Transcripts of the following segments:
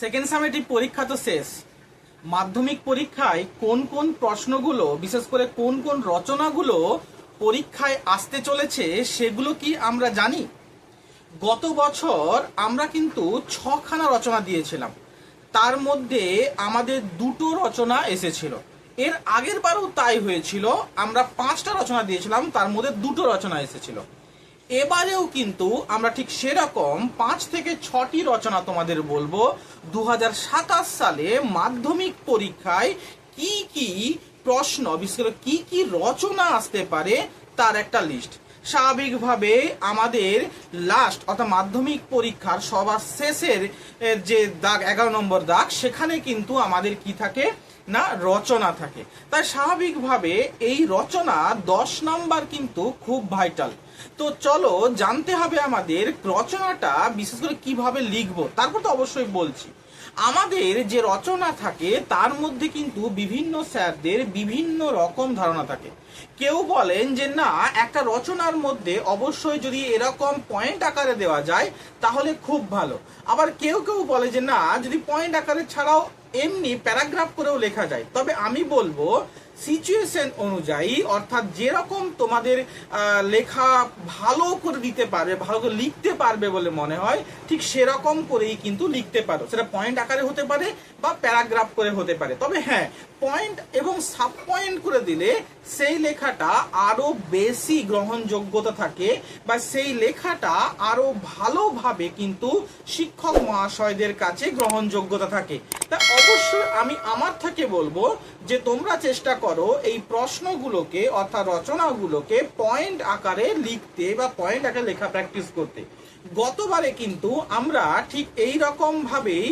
Second summative পরীক্ষা তো শেষ। মাধ্যমিক পরীক্ষায় কোন কোন প্রশ্নগুলো, বিশেষ করে কোন কোন রচনাগুলো পরীক্ষায় আসতে চলেছে সেগুলো কি আমরা জানি? গত বছর আমরা কিন্তু 6খানা রচনা দিয়েছিলাম, তার মধ্যে আমাদের 2টো রচনা এসেছিল। এর আগের বারও তাই হয়েছিল, আমরা 5টা রচনা দিয়েছিলাম, তার মধ্যে 2টো রচনা এসেছিল। এবারেও কিন্তু আমরা ঠিক সেরকম 5 থেকে 6টি রচনা তোমাদের বলবো 2027 সালে মাধ্যমিক পরীক্ষায় কি কি প্রশ্ন, বিশেষ করে কি কি রচনা আসতে পারে তার একটা লিস্ট। স্বাভাবিকভাবে আমাদের লাস্ট অর্থাৎ মাধ্যমিক পরীক্ষার সবার শেষের যে দাগ 11 নম্বর দাগ, সেখানে কিন্তু আমাদের কি থাকে না রচনা থাকে। তাই স্বাভাবিকভাবে এই রচনা 10 নাম্বার কিন্তু খুব ভাইটাল। তো চলো জানতে হবে আমাদের রচনাটা বিশেষ করে কিভাবে লিখবো। তারপর তো অবশ্যই বলছি আমাদের যে রচনা থাকে তার মধ্যে কিন্তু বিভিন্ন স্যারদের বিভিন্ন রকম ধারণা থাকে। কেউ বলেন যে না, একটা রচনার মধ্যে অবশ্যই যদি এরকম পয়েন্ট আকারে দেওয়া যায় তাহলে খুব ভালো। আবার কেউ কেউ বলে যে না, যদি পয়েন্ট আকারে ছাড়াও এমনি প্যারাগ্রাফ করেও লেখা যায়। তবে আমি বলবো সিচুয়েশন অনুযায়ী, অর্থাৎ যেরকম তোমাদের লেখা ভালো করে দিতে পারবে, ভালো করে লিখতে পারবে বলে মনে হয়, ঠিক সেরকম করেই কিন্তু লিখতে পারো। সেটা পয়েন্ট আকারে হতে পারে বা প্যারাগ্রাফ করে হতে পারে। তবে হ্যাঁ, পয়েন্ট এবং সাব পয়েন্ট করে দিলে সেই লেখাটা আরো বেশি গ্রহণযোগ্যতা থাকে, বা সেই লেখাটা আরো ভালোভাবে কিন্তু শিক্ষক মহাশয়দের কাছে গ্রহণযোগ্যতা থাকে। তা অবশ্যই আমি আমার থেকে বলবো যে তোমরা চেষ্টা করো এই প্রশ্নগুলোকে অর্থাৎ রচনাগুলোকে পয়েন্ট আকারে লিখতে বা পয়েন্ট আকারে লেখা প্র্যাকটিস করতে। গতবারে কিন্তু আমরা ঠিক এই রকম ভাবেই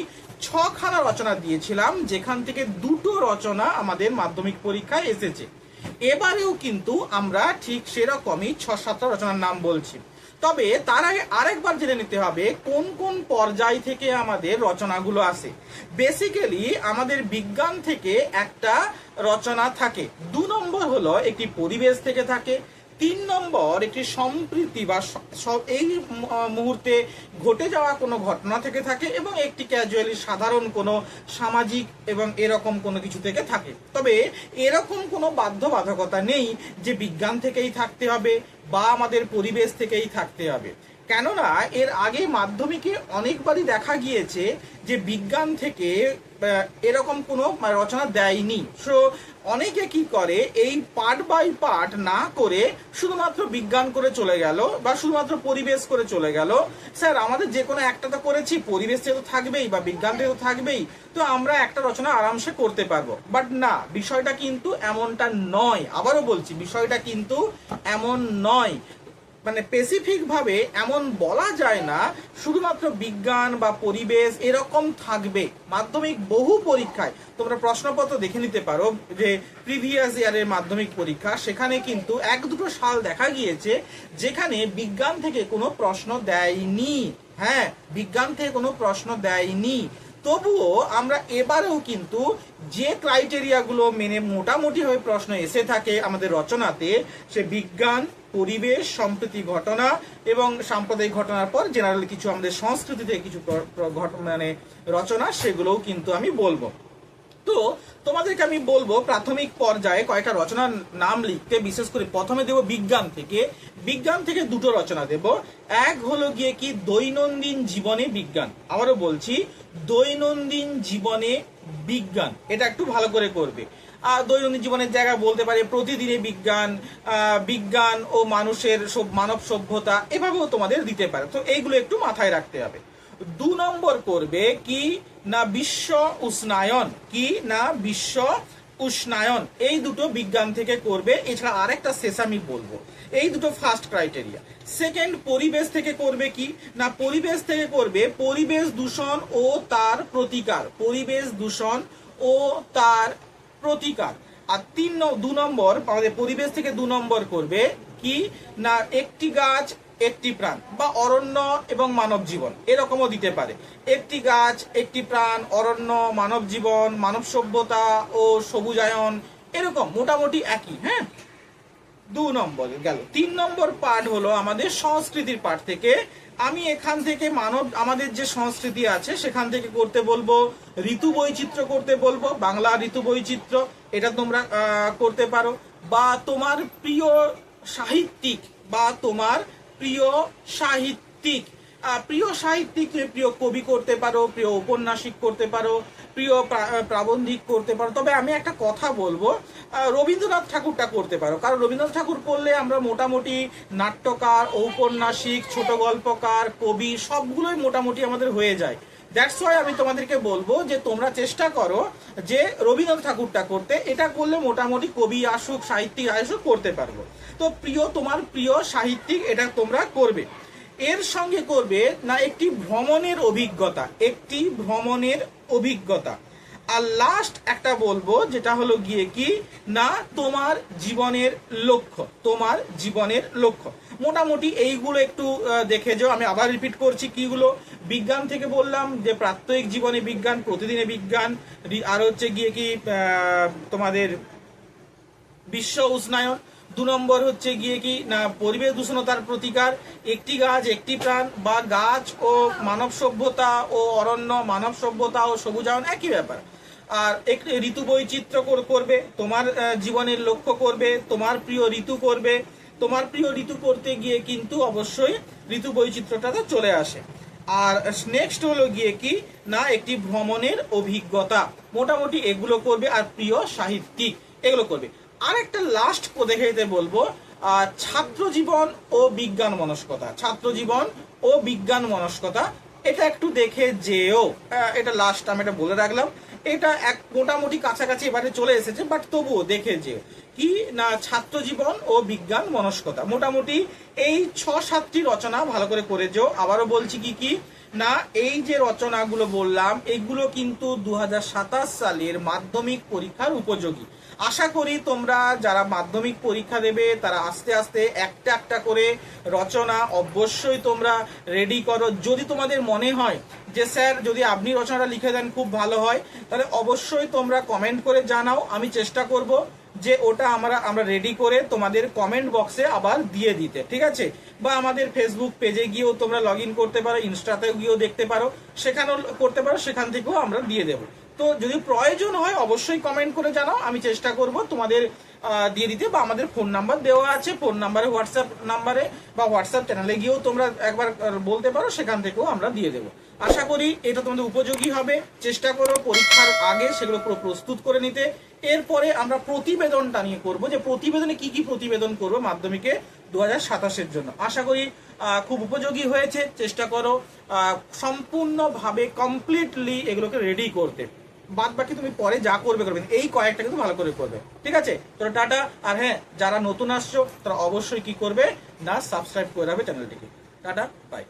6খানা রচনা দিয়েছিলাম, যেখান থেকে 2টো রচনা আমাদের মাধ্যমিক পরীক্ষায় এসেছে। এবারেও কিন্তু আমরা ঠিক সেরকমই 6-7টা রচনার নাম বলছি। তবে তার আগে আরেকবার জেনে নিতে হবে কোন কোন পর্যায় থেকে আমাদের রচনাগুলো আসে। বেসিক্যালি আমাদের বিজ্ঞান থেকে একটা রচনা থাকে, 2 নম্বর হলো একটি পরিবেশ থেকে থাকে, 3 নম্বর একটি সম্প্রীতি বা এই মুহূর্তে ঘটে যাওয়া কোনো ঘটনা থেকে থাকে, এবং একটি ক্যাজুয়ালি সাধারণ কোনো সামাজিক এবং এরকম কোনো কিছু থেকে থাকে। তবে এরকম কোনো বাধ্যবাধকতা নেই যে বিজ্ঞান থেকেই থাকতে হবে বা আমাদের পরিবেশ থেকেই থাকতে হবে। কেননা এর আগে মাধ্যমিকে অনেকবারই দেখা গিয়েছে যে বিজ্ঞান থেকে এরকম কোনো রচনা দেয়নি। সো অনেকে কি করে, এই পার্ট বাই পার্ট না করে শুধুমাত্র বিজ্ঞান করে চলে গেল বা শুধুমাত্র পরিবেশ করে চলে গেল। স্যার আমাদের যে কোনো একটা তো করেছি, পরিবেশ থেকে তো থাকবেই বা বিজ্ঞান থেকে তো থাকবেই, তো আমরা একটা রচনা আরামসে করতে পারবো। বাট না, বিষয়টা কিন্তু এমনটা নয়। আবারও বলছি, বিষয়টা কিন্তু এমন নয়। মানে স্পেসিফিক ভাবে এমন বলা যায় না শুধুমাত্র বিজ্ঞান বা পরিবেশ এরকম থাকবে। মাধ্যমিক বহু পরীক্ষায় তোমরা প্রশ্নপত্র দেখে নিতে পারো, যে প্রিভিয়াস ইয়ারের মাধ্যমিক পরীক্ষা, সেখানে কিন্তু 1-2টো সাল দেখা গিয়েছে যেখানে বিজ্ঞান থেকে কোনো প্রশ্ন দেয়নি। হ্যাঁ, বিজ্ঞান থেকে কোনো প্রশ্ন দেয়নি। তবুও আমরা এবারেও কিন্তু যে ক্রাইটেরিয়াগুলো মেনে মোটামুটি হয়ে প্রশ্ন এসে থাকে আমাদের রচনাতে, সে বিজ্ঞান, পরিবেশ, সম্প্রীতি ঘটনা এবং সাম্প্রদায়িক ঘটনার পর জেনারেল কিছু আমাদের সংস্কৃতিতে কিছু মানে রচনা, সেগুলোও কিন্তু আমি বলবো। তো তোমাদেরকে আমি বলবো প্রাথমিক পর্যায়ে কয়েকটা রচনার নাম লিখতে। বিশেষ করে প্রথমে দেব বিজ্ঞান থেকে। বিজ্ঞান থেকে 2টো রচনা দেব। এক হলো গিয়ে কি দৈনন্দিন জীবনে বিজ্ঞান। আবারও বলছি, দৈনন্দিন জীবনে বিজ্ঞান, এটা একটু ভালো করে করবে। দৈনন্দিন জীবনের জায়গায় বলতে পারে প্রতিদিনে বিজ্ঞান, বিজ্ঞান ও মানুষের মানব সভ্যতা, এভাবেও তোমাদের দিতে পারে। তো এইগুলো একটু মাথায় রাখতে হবে। 2 নম্বর করবে কি না বিশ্ব উষ্ণায়ন, কি না বিশ্ব উষ্ণায়ন, এই 2টো বিজ্ঞান থেকে করবে। এছাড়া আরেকটা শেষ আমি বলবো, এই 2টো ফার্স্ট ক্রাইটেরিয়া। সেকেন্ড পরিবেশ থেকে করবে কি না পরিবেশ থেকে করবে পরিবেশ দূষণ ও তার প্রতিকার, পরিবেশ দূষণ ও তার প্রতিকার। আর 2 নম্বর আমাদের পরিবেশ থেকে 2 নম্বর করবে কি না একটি গাছ একটি প্রাণ, বা অরণ্য এবং মানব জীবন, এরকমও দিতে পারে। একটি গাছ একটি প্রাণ, অরণ্য, মানব জীবন, মানব সভ্যতা ও সবুজায়ন, এরকম মোটামুটি একই। হ্যাঁ, 2 নম্বর গেল। 3 নম্বর পার্ট হলো আমাদের সংস্কৃতির পার্ট থেকে। আমি এখান থেকে আমাদের যে সংস্কৃতি আছে সেখান থেকে করতে বলবো, ঋতু বৈচিত্র্য করতে বলবো, বাংলা ঋতু বৈচিত্র্য, এটা তোমরা করতে পারো। বা তোমার প্রিয় সাহিত্যিক, বা তোমার প্রিয় সাহিত্যিক, প্রিয় কবি করতে পারো, প্রিয় ঔপন্যাসিক করতে পারো, প্রিয় প্রাবন্ধিক করতে পারো। তবে আমি একটা কথা বলবো, রবীন্দ্রনাথ ঠাকুরটা করতে পারো, কারণ রবীন্দ্রনাথ ঠাকুর করলে আমরা মোটামুটি নাট্যকার, ঔপন্যাসিক, ছোট গল্পকার, কবি সবগুলোই মোটামুটি আমাদের হয়ে যায়। দ্যাটস ওয়াই আমি তোমাদেরকে বলবো যে তোমরা চেষ্টা করো যে রবীন্দ্রনাথ ঠাকুরটা করতে। এটা করলে মোটামুটি কবি আসুক, সাহিত্যিক আসুক, করতে পারবো। তো তোমার প্রিয় সাহিত্যিক, এটা তোমরা করবে। এর সঙ্গে করবে না একটি ভ্রমণের অভিজ্ঞতা। আর লাস্ট একটা বলবো, যেটা হলো গিয়ে কি না তোমার জীবনের লক্ষ্য। মোটামুটি এইগুলো একটু দেখে যাও। আমি আবার রিপিট করছি কিগুলো। বিজ্ঞান থেকে বললাম যে প্রাত্যহিক জীবনে বিজ্ঞান, প্রতিদিনে বিজ্ঞান, আর হচ্ছে গিয়ে কি তোমাদের বিশ্ব উষ্ণায়ন। 2 নম্বর হচ্ছে গিয়ে কি না পরিবেশ দূষণতার প্রতিকার, একটি গাছ একটি প্রাণ, বা গাছ ও মানব সভ্যতা ও অরণ্য, মানব সভ্যতা ও সবুজায়ন একই ব্যাপার। আর একটি ঋতু বৈচিত্র্য করবে, তোমার জীবনের লক্ষ্য করবে, তোমার প্রিয় ঋতু করবে। তোমার প্রিয় ঋতু করতে গিয়ে কিন্তু অবশ্যই ঋতু বৈচিত্র্যটা তো চলে আসে। আর নেক্সট হলো গিয়ে কি না একটি ভ্রমণের অভিজ্ঞতা। মোটামুটি এগুলো করবে। আর প্রিয় সাহিত্যিক, এগুলো করবে। আর একটা লাস্ট দেখে দিতে বলবো, ছাত্র জীবন ও বিজ্ঞান মনস্কতা, এটা একটু দেখে যেও। এটা লাস্ট আমি এটা বলে রাখলাম। এটা মোটামুটি কাছাকাছি এবারে চলে এসেছে, বাট তবুও দেখে যেও কি না ছাত্র জীবন ও বিজ্ঞান মনস্কতা। মোটামুটি এই 6-7টি রচনা ভালো করে যেও। আবারও বলছি কি না এই যে রচনাগুলো বললাম, এগুলো কিন্তু 2027 সালের মাধ্যমিক পরীক্ষার উপযোগী। আশা করি তোমরা যারা মাধ্যমিক পরীক্ষা দেবে তারা আস্তে আস্তে একটা একটা করে রচনা অবশ্যই তোমরা রেডি করো। যদি তোমাদের মনে হয় যে স্যার যদি আপনি রচনাটা লিখে দেন খুব ভালো হয়, তাহলে অবশ্যই তোমরা কমেন্ট করে জানাও। আমি চেষ্টা করব যে ওটা আমরা রেডি করে তোমাদের কমেন্ট বক্সে আবার দিয়ে দিতে, ঠিক আছে? বা আমাদের ফেসবুক পেজে গিয়েও তোমরা লগ ইন করতে পারো, ইনস্টাতে গিয়েও দেখতে পারো, সেখানেও করতে পারো, সেখান থেকেও আমরা দিয়ে দেবো। তো যদি প্রয়োজন হয় অবশ্যই কমেন্ট করে জানাও, আমি চেষ্টা করব তোমাদের দিয়ে দিতে। বা আমাদের ফোন নাম্বার দেওয়া আছে, ফোন নাম্বারে, হোয়াটসঅ্যাপ নাম্বারে বা হোয়াটসঅ্যাপ চ্যানেলে গিয়েও তোমরা একবার বলতে পারো, সেখান থেকেও আমরা দিয়ে দেবো। আশা করি এটা তোমাদের উপযোগী হবে। চেষ্টা করো পরীক্ষার আগে সেগুলো পুরো প্রস্তুত করে নিতে। এরপরে আমরা প্রতিবেদনটা নিয়ে করব, যে প্রতিবেদনে কি কি প্রতিবেদন করবো মাধ্যমিকে 2027-এর জন্য। আশা করি খুব উপযোগী হয়েছে। চেষ্টা করো সম্পূর্ণভাবে কমপ্লিটলি এগুলোকে রেডি করতে। বাদ বাকি তুমি পরে যা করবে এই কয়েকটা কিন্তু ভালো করে করবে, ঠিক আছে? তো টাটা। আর হ্যাঁ, যারা নতুন আসছো তারা অবশ্যই কি করবে না সাবস্ক্রাইব করে রাখবে চ্যানেলটিকে। Tata, by.